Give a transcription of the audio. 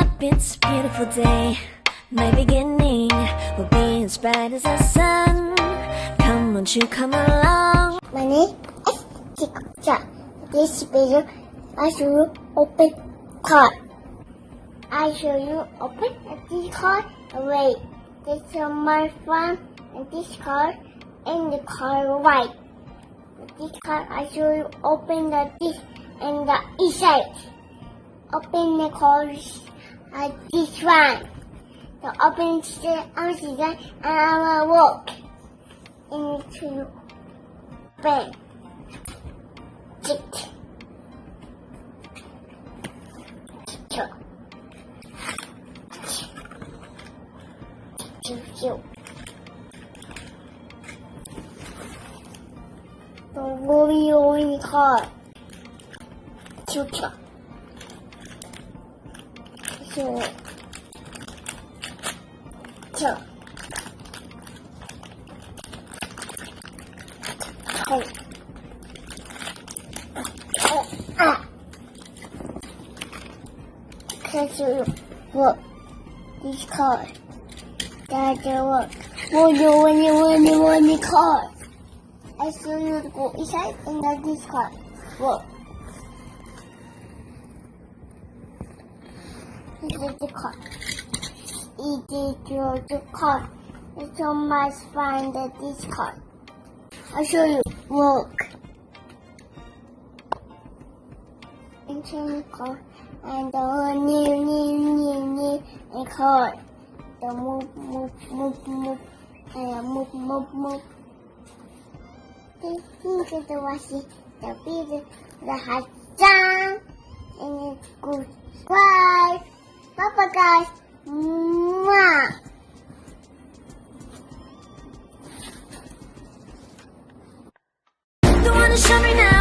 up, it's a beautiful day. My beginning will be as bright as the sun. Come, won't you come along? My name is Tomica. This video, I show you open card. I show you open this card away. This is my friend and this card and the card white. This card I show you open the this and the inside. Open the cards this one. The open the outside and I will walk into bed. Tick. The warrior card. Tomica. So. Because look, this card. That's the work. When you card. I show you to go inside and then this card. Look. This is the card. It is the card. It's so much fun that this card. I'll show you. Look. Into the card. And the new card. The move, and move. This is the washi, the bead, the hat down, and it's good. Bye. Bye guys. Mwah. The one to show me now.